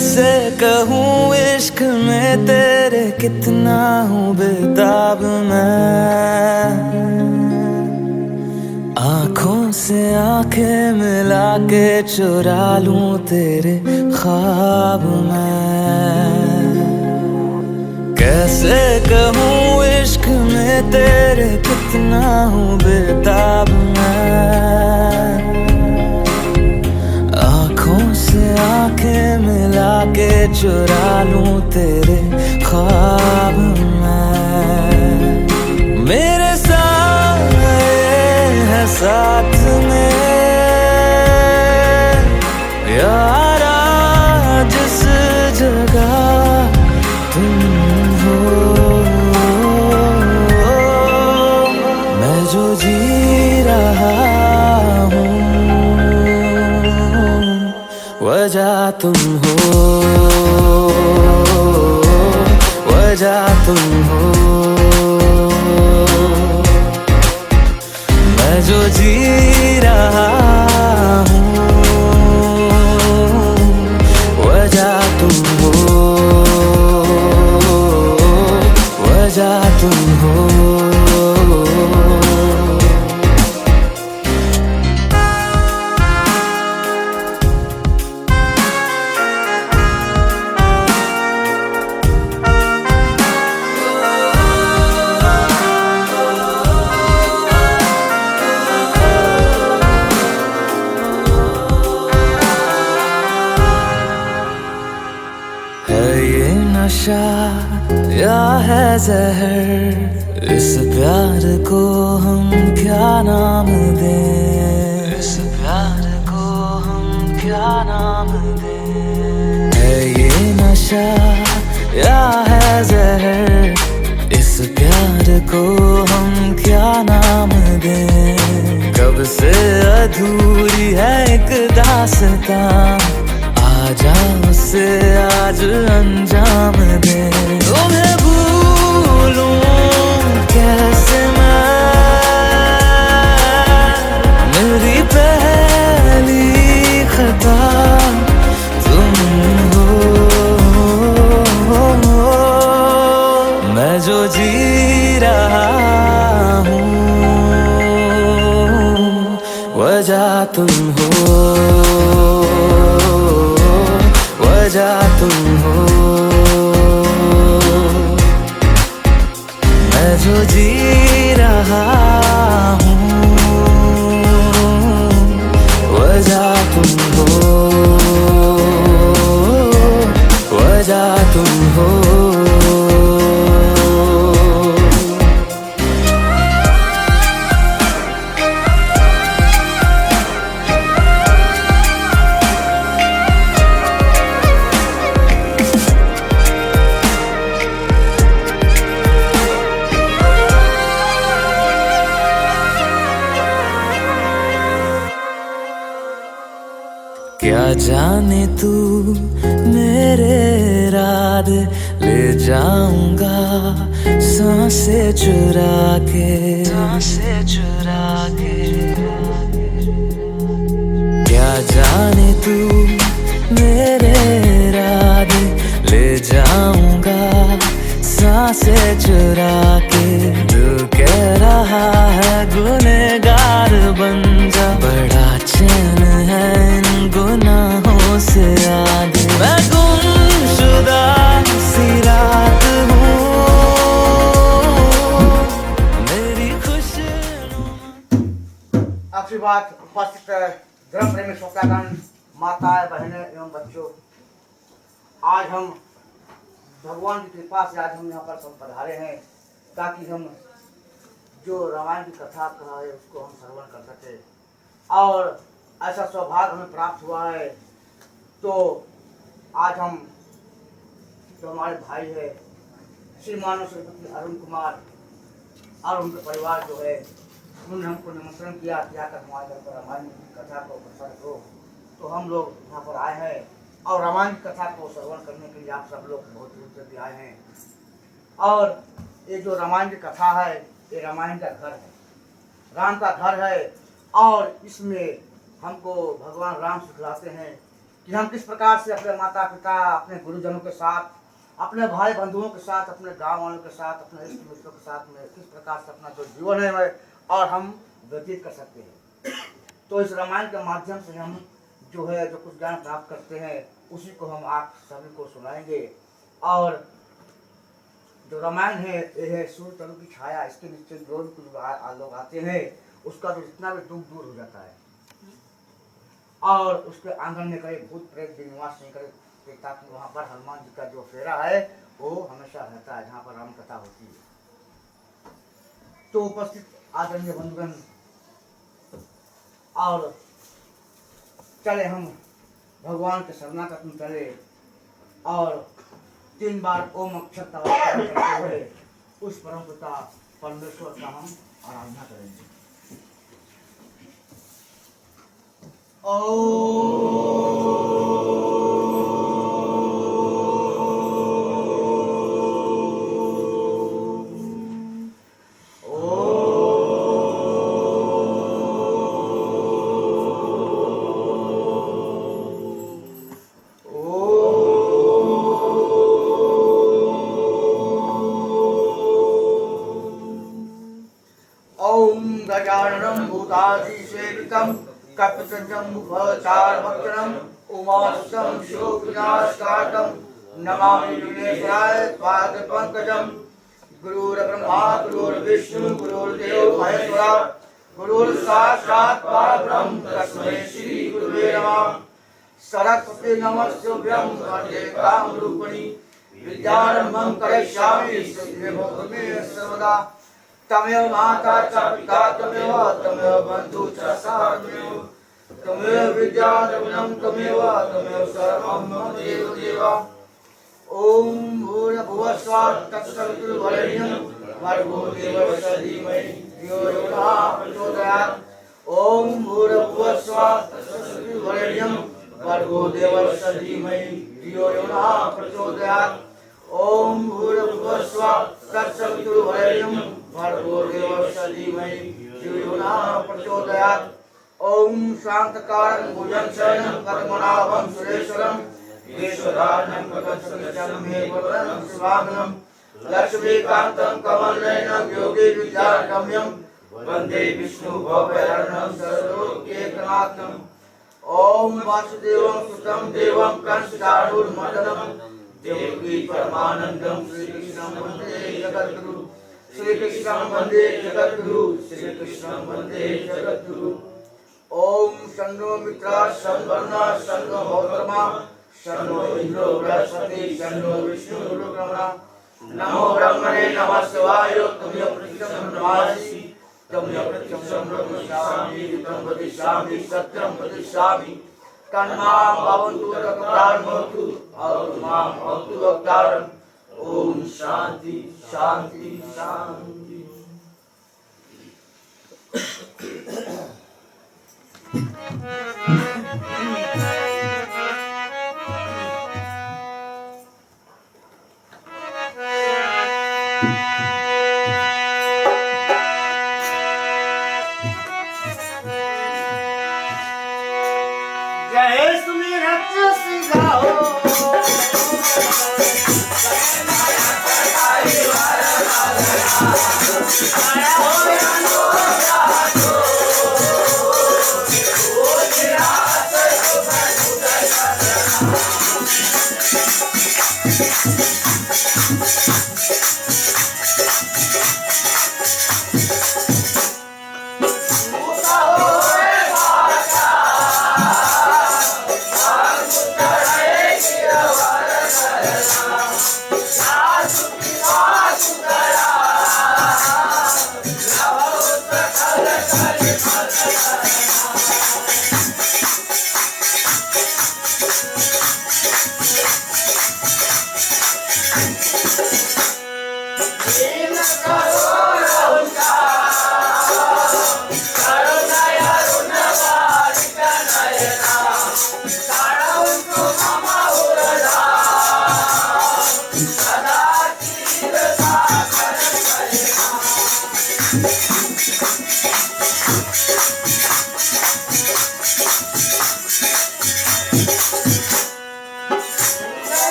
कैसे कहूँ इश्क में तेरे कितना हूँ बेताब मैं। आँखों से आंखें मिला के चुरा लूं तेरे ख्वाब मैं। कैसे कहूँ इश्क में तेरे कितना हूँ बेताब मैं। आँखों से आंखें मिला के चुरा लूं तेरे ख्वाब मैं। मेरे साए है साथ में यारा जिस जगह तुम हो। मैं जो जी रहा हूँ वजह तुम हो, वजह तुम हो। मैं जो जी रहा हूँ वजह तुम हो, वजह तुम हो। नशा या है जहर, इस प्यार को हम क्या नाम दें। इस प्यार को हम क्या नाम दें। है ये नशा या है जहर, इस प्यार को हम क्या नाम दें। कब से अधूरी है एक दास्तां, आजा उसे आज अंजाम दे। तुम्हें भूलूं कैसे मैं, मेरी पहली खता तुम हो। मैं जो जी रहा हूँ वजह तुम हो, वजह तुम हो। मैं जो जी रहा हूँ वजह तुम हो, वजह तुम हो। क्या जाने तू मेरे इरादे ले जाऊंगा सांसें चुरा के, सांसें चुरा के। क्या जाने तू मेरे इरादे ले जाऊंगा सांसें चुरा के। दिल कह रहा है गुनहगार बन जा, बड़ा चैन है इन गुनाहों से आगे। मैं गुमशुदा सी रात हूँ मेरी खुशी। आपकी बात उपस्थित धर्म प्रेमी श्रोतागण, माताएं, बहनें एवं बच्चों, आज हम भगवान की कृपा से आज हम यहाँ पर सब पधारे हैं ताकि हम जो रामायण की कथा कहा है उसको हम श्रवण कर सके। और ऐसा सौभाग्य हमें प्राप्त हुआ है। तो आज हम जो हमारे भाई है श्रीमान श्रीपति अरुण कुमार और उनके परिवार जो है उन्होंने हमको निमंत्रण किया कि आकर हमारे घर पर रामायण की कथा को प्रसार करो। तो हम लोग यहाँ पर आए हैं और रामायण की कथा को श्रवण करने के लिए आप सब लोग बहुत दूर से भी आए हैं। और ये जो रामायण की कथा है ये रामायण का घर है, राम का घर है। और इसमें हमको भगवान राम सिखलाते हैं कि हम किस प्रकार से अपने माता पिता, अपने गुरुजनों के साथ, अपने भाई बंधुओं के साथ, अपने गांव वालों के साथ, अपने इष्ट मित्रों के साथ में किस प्रकार से अपना जो जीवन है और हम व्यतीत कर सकते हैं। तो इस रामायण के माध्यम से हम जो है जो कुछ ज्ञान प्राप्त करते हैं उसी को हम आप सभी को सुनाएंगे। और जो रामायण है ये है सूर्य तनु की छाया, इसके नीचे जो भी कुछ लोग आते हैं उसका तो जितना भी दुख दूर हो जाता है और उसके आंगन में कहीं भूत प्रेत भी निवास नहीं करे, ताकि वहाँ पर हनुमान जी का जो फेरा है वो हमेशा रहता है जहाँ पर राम कथा होती है। तो उपस्थित आदरणीय बंधुगण, और चले हम भगवान के शरणागत में चले और 3 बार ओम अक्षर करते हुए उस परम पिता परमेश्वर का हम आराधना करेंगे। गजाननं भूतादिसेवितं कपितजम्बुफलचारुभक्षणं उमासुतं शिवविनाशकारकं नमामि विघ्नेश्वराय पादपङ्कजं। गुरुर्ब्रह्मा गुरुर्विष्णु गुरुर्देवो महेश्वरा गुरुर्साक्षात् परब्रह्म तस्मै श्री गुरुवे नमः। सरस्वती नमस्तुभ्यं वन्दे कामरूपिणी विद्यारम्भं करिष्यामि सिद्धिर्भवतु सर्वदा। तमेव माता च पिता तमेव बन्धु च सखा तमेव विद्या द्रविणं तमेव सर्वं मम देव। ओम भूर्भुवः स्वः तत्सवितुर्वरेण्यं भर्गो देवस्य धीमहि धियो यो नः प्रचोदयात्। ओम भूर्भुवः स्वः तत्सवितुर्वरेण्यं भर्गो देवस्य धीमहि धियो यो नः प्रचोदयात्। ओम भूर्भुवः स्वः तत्सवितुर्वरेण्यं भर्गो देवस्य धीमहि धियो यो नः प्रचोदयात्। ओम शांतकारं भुजगशयनं पद्मनाभं सुरेश्वरं ईश्वरार्णं गगनसदृशं मेघवर्णं शुभांगं लक्ष्मीकान्तं कमलनयनं योगिविद्यागम्यं वन्दे विष्णुभवहरणं सर्वलोकैकनाथम्। ओम वासुदेवं सुतं देवं कंसचाणूरमर्दनं देवकी परमानन्दं श्रीकृष्णं वन्दे जगद्गुरु श्रीकृष्णं वन्दे जगद्गुरु श्रीकृष्णं वन्दे जगद्गुरु। ओम शन्नो मित्राः शन्वन्नः शन्नो भौत्रमा शन्नो इंद्रो बृहस्पति शन्नो विष्णुरुक्रमः। नमो ब्रह्मणे नमः शिवाय त्वमेव प्रत्यक्षं ब्रह्मासि त्वमेव प्रत्यक्षं ब्रह्मस्यामि तं वदिष्यामि सत्यं वदिष्यामि तन्मां भवन्तु तत्प्राणं भवतु भवतु मां भवतु वक्तारम्। ओम शांति शांति शांति। जय सुमिरत सिंगाओ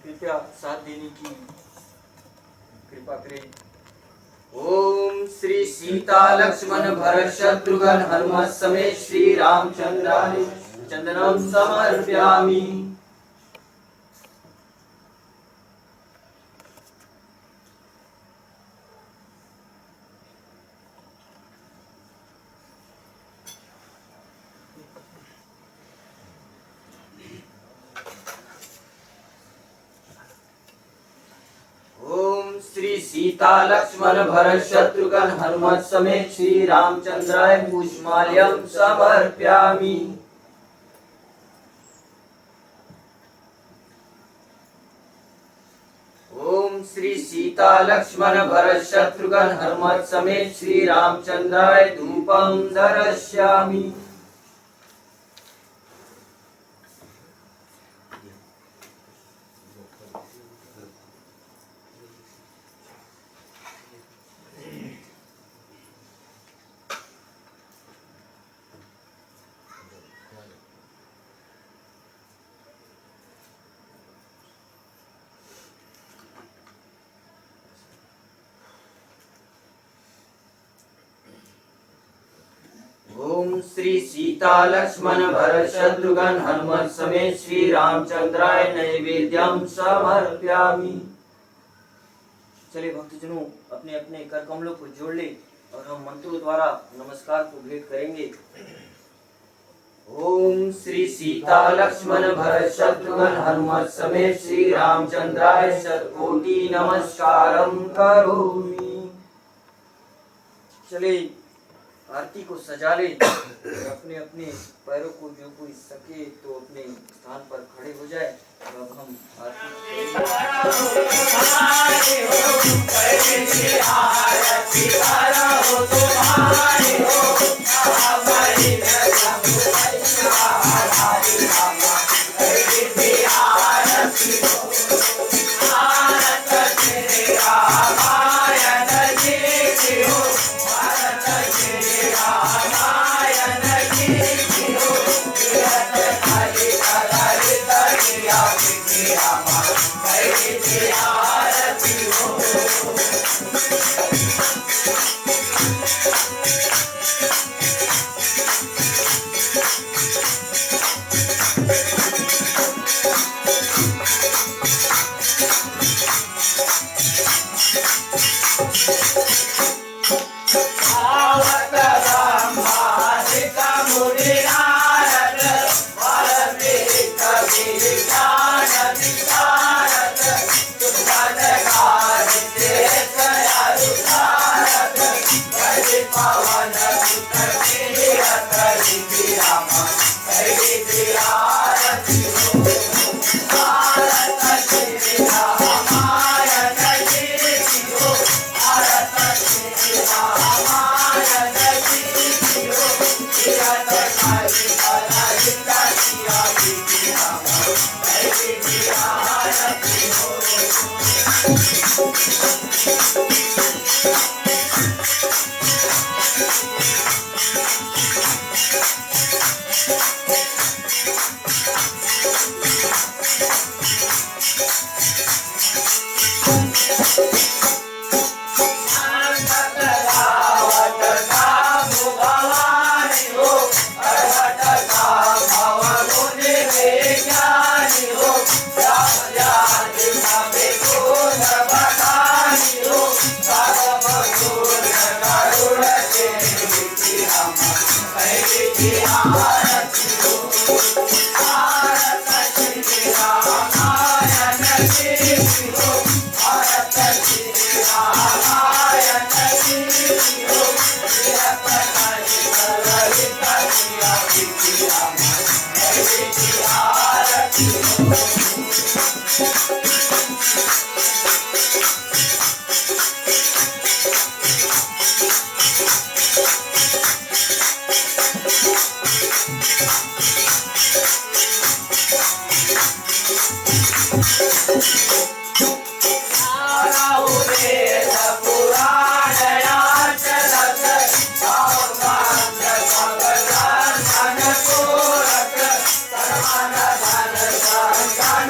कृपया साथ देने की कृपा करें। ओम श्री सीता लक्ष्मण भरत शत्रुघ्न हनुमत समेत श्री रामचंद्राय चंदनम समर्पयामि। श्री सीता लक्ष्मण भरत शत्रुघ्न हनुमत समेत श्री रामचंद्राय पुष्पमाल्यं समर्पयामि। ओम श्री सीता लक्ष्मण भरत शत्रुघ्न हनुमत समेत श्री रामचंद्राय धूपम दर्शयामि। ओम श्री सीता लक्ष्मण भरत शत्रुघ्न हनुमत समेत श्री रामचंद्राय नैवेद्यम समर्पयामि। चलिए भक्तजनों, अपने अपने कर कमलों को जोड़ ले और हम मंत्रों द्वारा नमस्कार को भेंट करेंगे। ओम श्री सीता लक्ष्मण भरत शत्रुघ्न हनुमत समेत श्री रामचंद्राय शतकोटि नमस्कारम करोमि। चले आरती को सजा ले, अपने अपने पैरों को जो कोई सके तो अपने स्थान पर खड़े हो जाए। अब हम Sarvana Dana Sankara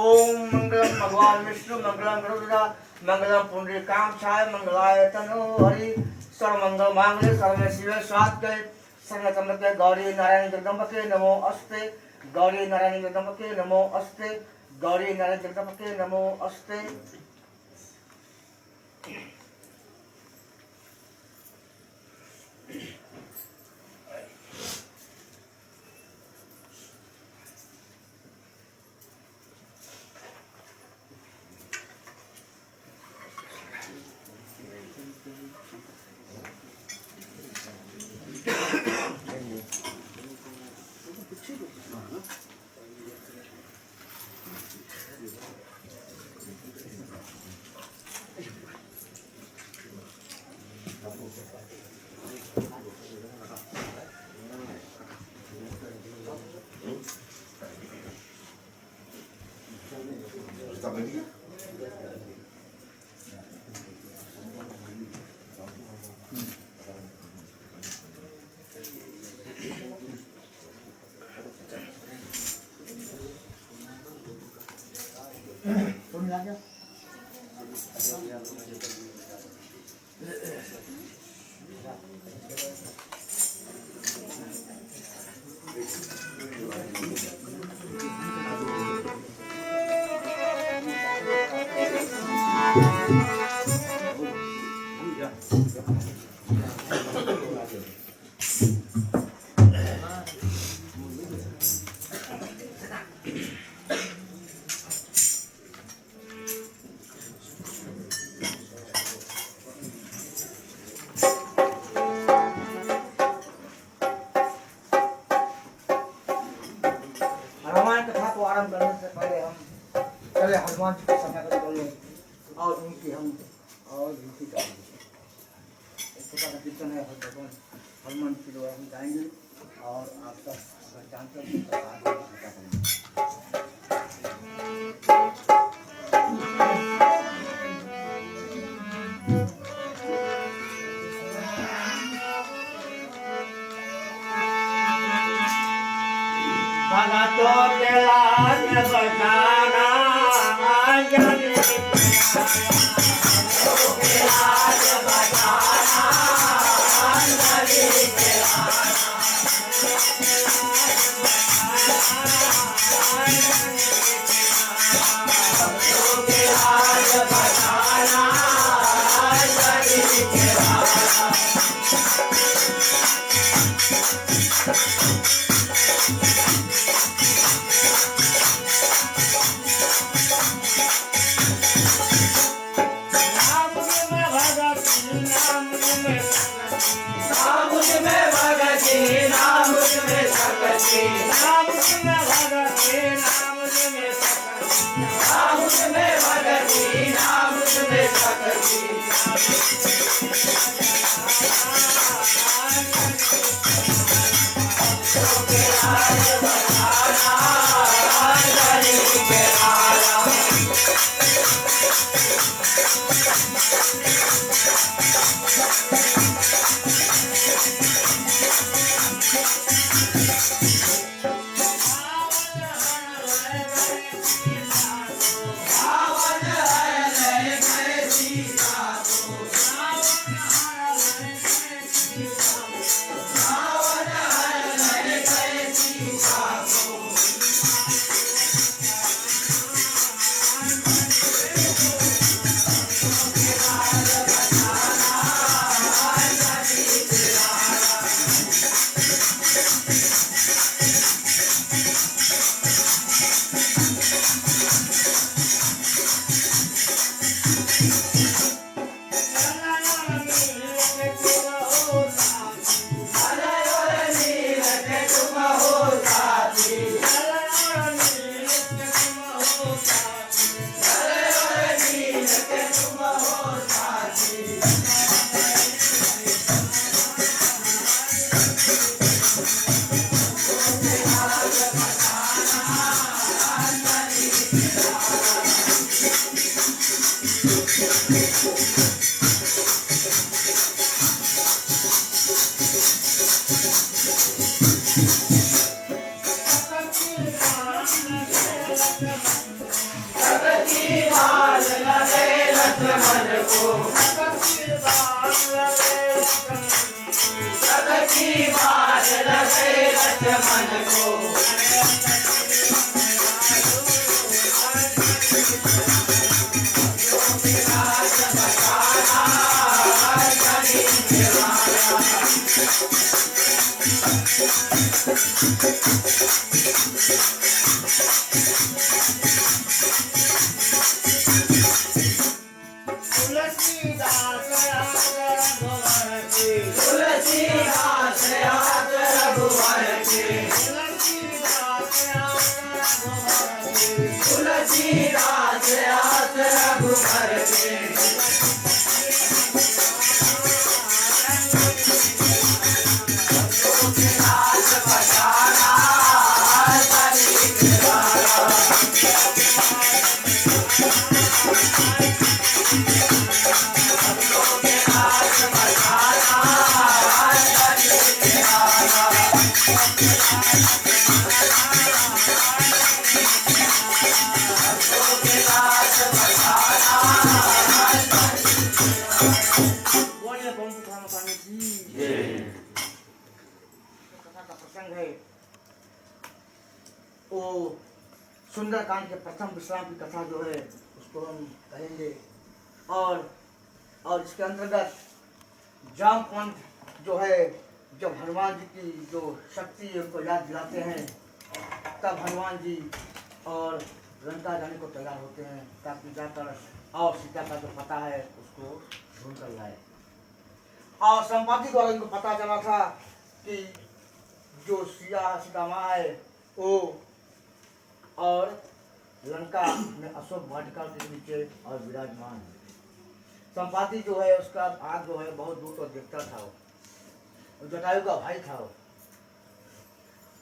ओम मंगलम भगवान विष्णु मंगलम गरुड़ध्वज मंगलम पुंडरीकाक्षाय मंगलाय तनो हरि सर्वमंगल मांगल्ये सर्वे शिवे स्वार्थे सर्वसम्पदे गौरी नारायण जगदम्बके नमो अस्ते गौरी नारायण जगदम्बके नमो अस्ते गौरी नारायण जगदम्बके नमो अस्ते। रामायण कथा को आरंभ करने से पहले हम पहले हनुमान जी को समय कर बोले और उनकी हम और ड्यूटी करेंगे। एक छोटा सा कीर्तन है भगवान हनुमान जी द्वारा हम गाएंगे और आप सब अगर जानते हैं तो आगे ड्यूटी करेंगे। भगतों के लाज बचाना अंजलि सबकी बात लगे लक्ष्मण को तुलसीदास आस रघुवर के तुलसीदास आस रघुवर के दास बचाना शरीर सुंदरकांड के प्रथम विश्राम की कथा जो है उसको हम कहेंगे और इसके अंतर्गत जामवंत जो है जब हनुमान जी की जो शक्ति है उनको याद दिलाते हैं तब हनुमान जी और लंका जाने को तैयार होते हैं ताकि जाकर और सीता का जो पता है उसको ढूंढ कर लाए। और संपाति द्वारा इनको पता चला था कि जो सीता माँ है वो और लंका में अशोक वाटिका के नीचे और विराजमान है। संपाति जो है उसका हाथ जो है बहुत दूर तक देखता था वो जटायु का भाई था वो।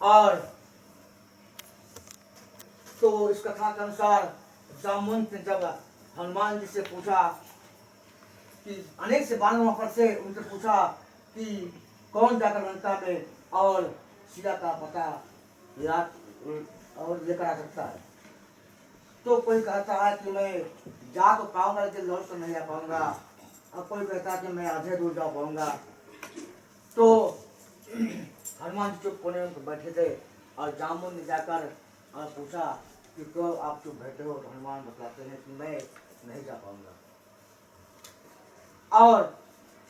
और तो इस कथा के अनुसार जामवंत ने जब हनुमान जी से पूछा कि अनेक से बानरों पर से उनसे पूछा कि कौन जाकर लंका में और सीता का पता याद और लेकर आ सकता है। तो कोई कहता है कि मैं जा तो पाऊंगा लेकिन लौट तो नहीं आ पाऊंगा। अब कोई कहता है कि मैं आधे दूर जा पाऊंगा। तो हनुमान जी चुप कोने में बैठे थे और जामुन ने जाकर और पूछा कि क्यों आप चुप बैठे हो। तो हनुमान बताते हैं कि मैं नहीं जा पाऊंगा। और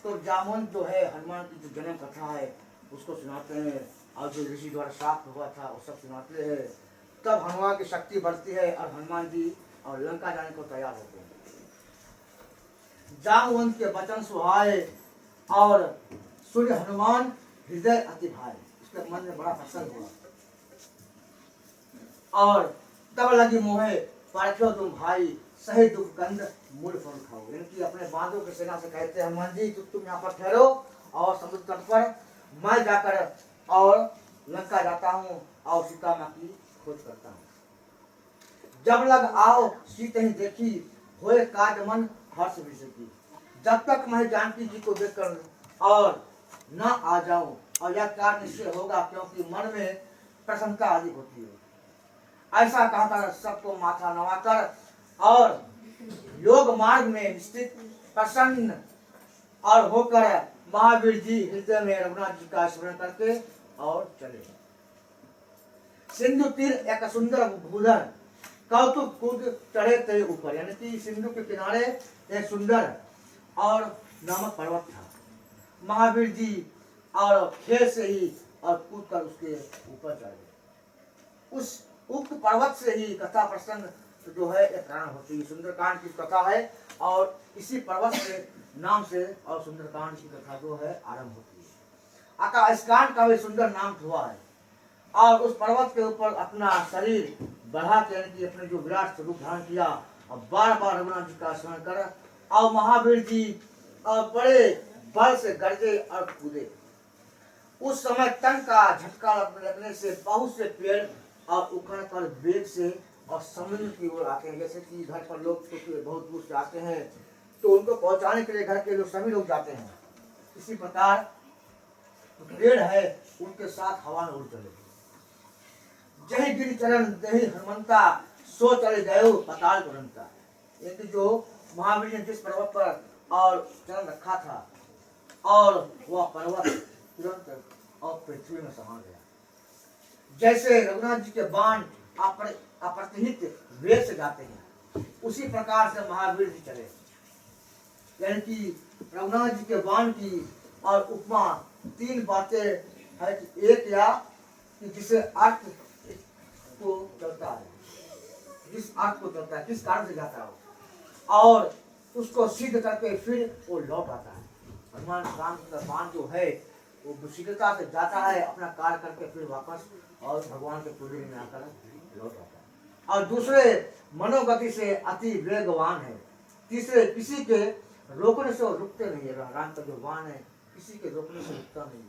तो जामुन जो है हनुमान की जो जन्म कथा है उसको सुनाते हैं और जो ऋषि द्वारा शाप हुआ था वो सब सुनाते हैं। तब हनुमान की शक्ति बढ़ती है और हनुमान जी और लंका जाने को तैयार होते हैं। जामवंत के वचन सुहाए और सूर्य हनुमान हृदय अति भाए। उसके मन में बड़ा प्रसन्न हुआ और तब लगी मोहे पार्थिव तुम भाई सही दुख कंद मूल फल खाओ। यानी अपने बांधों की सेना से कहते हैं हनुमान जी तुम यहाँ पर ठहरो और समुद्र तट पर मैं जाकर और लंका जाता हूँ और सीता माँ की खोज करता हूँ। जब लग आओ सीता ही देखी होए काज मन हर्ष विषय की। जब तक मैं जानकी जी को देखकर और न आ जाऊं और यह कार्य निश्चय होगा क्योंकि मन में प्रसन्नता अधिक होती है। ऐसा कहकर सबको माथा नवाकर और योग मार्ग में स्थित प्रसन्न और होकर महावीर जी हृदय में रघुनाथ जी का स्मरण करके और चले। सिंधु तीर एक सुंदर भूधर कौतुक कूद चढ़े थे ऊपर। यानी कि सिंधु के किनारे एक सुंदर और नामक पर्वत था। महावीर जी और खेल से ही और कूद कर उसके ऊपर चढ़ गए। उस उक्त पर्वत से ही कथा प्रसंग जो है एक प्रारंभ होती है। सुंदरकांड की कथा है और इसी पर्वत से नाम से और सुंदरकांड की कथा जो है आरंभ होती है। अतः इस कांड का भी सुंदर नाम हुआ है। और उस पर्वत के ऊपर अपना शरीर बढ़ा के यानी कि अपने जो विराट स्वरूप धारण किया और बार बार रघुनाथ जी का स्मरण कर और महावीर जी और बड़े बल से गरजे और कूदे। उस समय तन का झटका लगने से बहुत से पेड़ और उखड़ कर वेग से और समुद्र की ओर आते हैं। जैसे कि घर पर लोग बहुत दूर से आते हैं तो उनको पहुंचाने के लिए घर के लोग सभी लोग जाते हैं। इसी प्रकार पेड़ है उनके साथ हवा में उड़ चले। जही गिर चरण दही हनुमंता सो चले गयो पताल तुरंता। जो महावीर ने जिस पर्वत पर और चरण रखा था और वह पर्वत तुरंत और पृथ्वी में समा गया। जैसे रघुनाथ जी के बाण अप्रतिहित वेग से जाते हैं, उसी प्रकार से महावीर जी चले। यानी कि रघुनाथ जी के बाण की और उपमा 3 बातें है कि एक या कि जिसे अर्थ को चलता है, जिस अर्थ को चलता है, किस कारण से जाता है और उसको सिद्ध करके फिर वो लौट आता है। भगवान राम का बाण जो है वो शीघ्रता से जाता है, अपना कार्य करके फिर वापस और भगवान के पुरी में आकर लौट आता है। और दूसरे मनोगति से अति वेगवान है। तीसरे किसी के रोकने से वो रुकते नहीं है। राम का जो बाण है किसी के रोकने से रुकता नहीं है।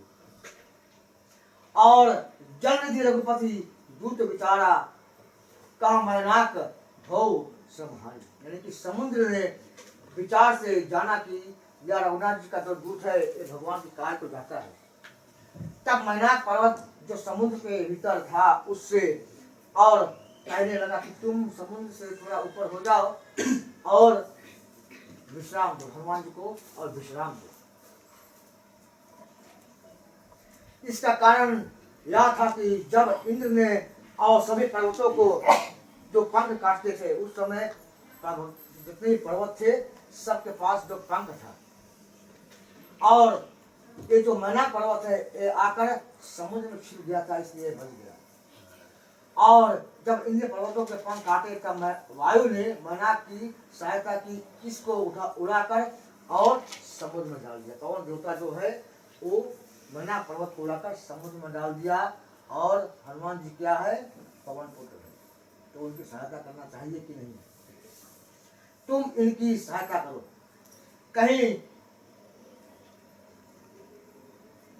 और जलनिधि रघुपति दूत विचारा कहा मैनाक भौ संहारी, यानी कि समुद्र ने विचार से जाना कि या रघुनाथ जी का जो दूत है ये भगवान के कार्य को जाता है। तब मैनाक पर्वत जो समुद्र के भीतर था उससे और कहने लगा कि तुम समुद्र से थोड़ा ऊपर हो जाओ और विश्राम दो हनुमान जी को और विश्राम दो। इसका कारण यह था कि जब इंद्र ने और सभी पर्वतों को जो पंख काटते थे उस समय जितने पर्वत थे सबके पास जो पंख था और ये जो मैना पर्वत है ये आकर समुद्र में छिप गया था, इसलिए बच गया। और जब इन पर्वतों के पंख काटे तब वायु ने मैना की सहायता की, इसको उड़ाकर और समुद्र में डाल दिया। पवन देवता जो है वो मैना पर्वत को उड़ाकर समुद्र में डाल दिया। और हनुमान जी क्या है, पवन पुत्र है, तो उनकी सहायता करना चाहिए कि नहीं? तुम इनकी सहायता करो। कहीं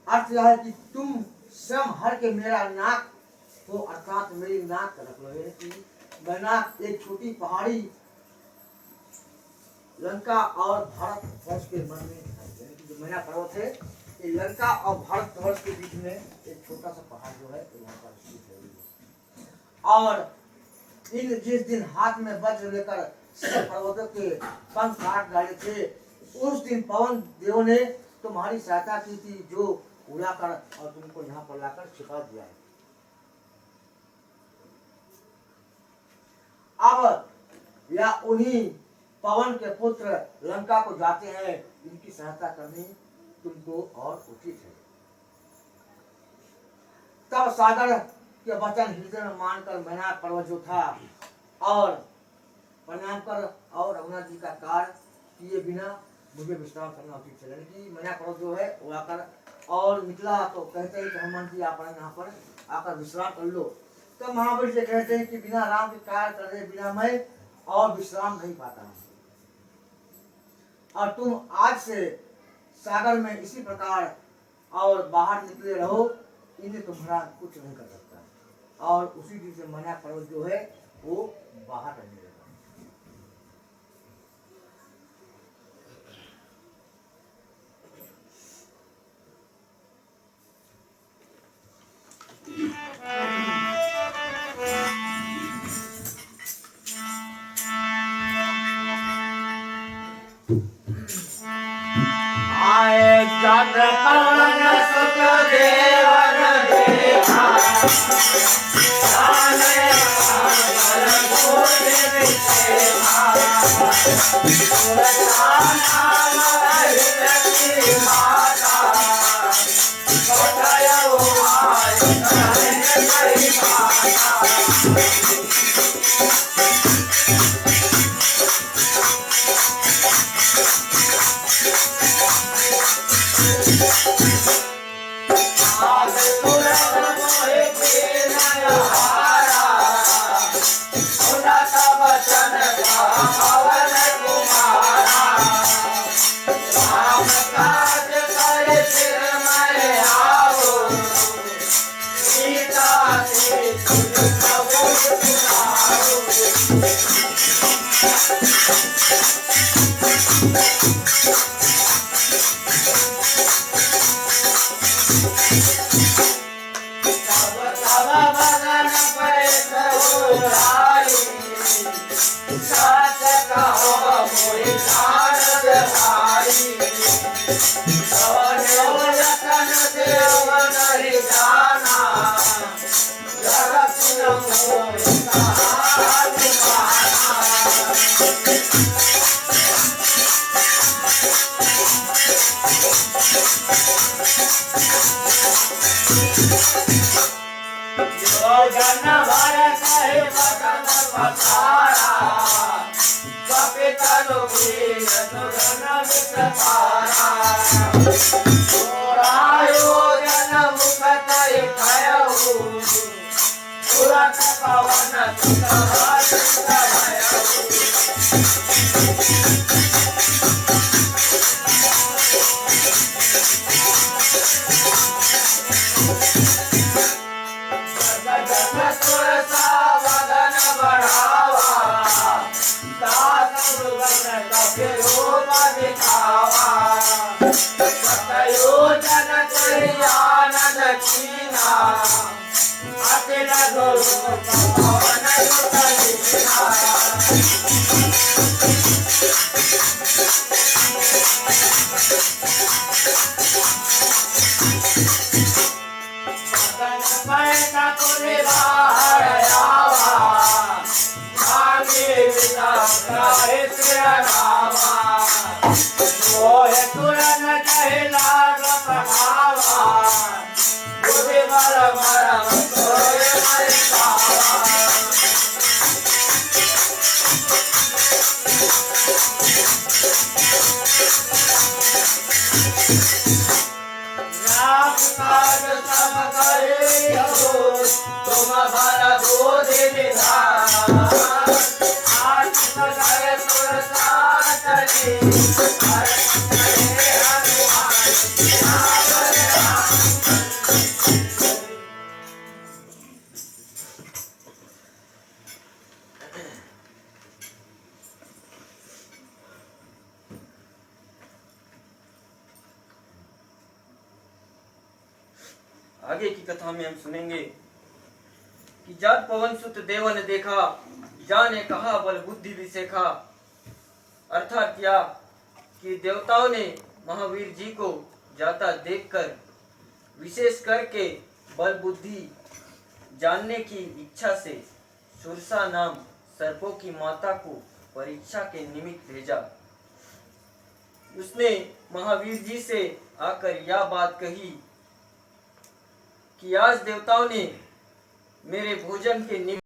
अर्थ यह है कि तुम स्वयं हर के मेरा नाक को अर्थात मेरी नाक रख लो। यानी कि मैना एक छोटी पहाड़ी लंका और भारत वर्ष के मन में है। यानी कि जो मैना पर्वत है ये लंका और भारत वर्ष के बीच में एक छोटा सा पहाड़ जो है वहाँ पर स्थित है। और इन जिस दिन हाथ में वज्र लेकर सब पर्वतों के पंख काट डाले थे उस दिन पवन देव ने तुम्हारी सहायता की थी, जो उड़ाकर और तुमको यहाँ पर लाकर छिपा दिया है। अब या उन्हीं पवन के पुत्र लंका को जाते हैं, इनकी सहायता करनी तुमको और उचित है। तब सागर के वचन हृदय में मानकर मैना पर्वत जो था और प्रणाम कर और रघुनाथ जी का कार्य किए बिना मुझे विश्राम करना उचित है। यानी कि मैना पर्वत जो है वो आकर और निकला तो कहते हैं कि हनुमान जी आप यहाँ पर आकर विश्राम कर लो। तो महाबली से कहते हैं कि बिना राम के कार्य करे बिना मैं और विश्राम नहीं पाता हूँ, और तुम आज से सागर में इसी प्रकार और बाहर निकले रहो, इन्हें तुम्हारा कुछ नहीं कर सकता। और उसी दिन से मैना पर्वत जो है वो बाहर रहने लगा। आए जग पवन सुत देवन देवा जाने अमर कोटि विसेवा सुरताना मरहति माता कोटय उमाय कहि माता। Oh जन भर कहे बदन पसारा कपितनु वीर सुरन विस्तारा सोरायो जन मुख तय खयऊ तुरंत पवन सुत भयऊ आगे की कथा में हम सुनेंगे कि जब पवन सुत देव ने देखा जाने कहा बल बुद्धि भी सेखा। अर्थात क्या कि देवताओं ने महावीर जी को जाता देखकर विशेष करके बल बुद्धि जानने की इच्छा से सुरसा नाम सर्पों की माता को परीक्षा के निमित्त भेजा। उसने महावीर जी से आकर यह बात कही कि आज देवताओं ने मेरे भोजन के निमित्त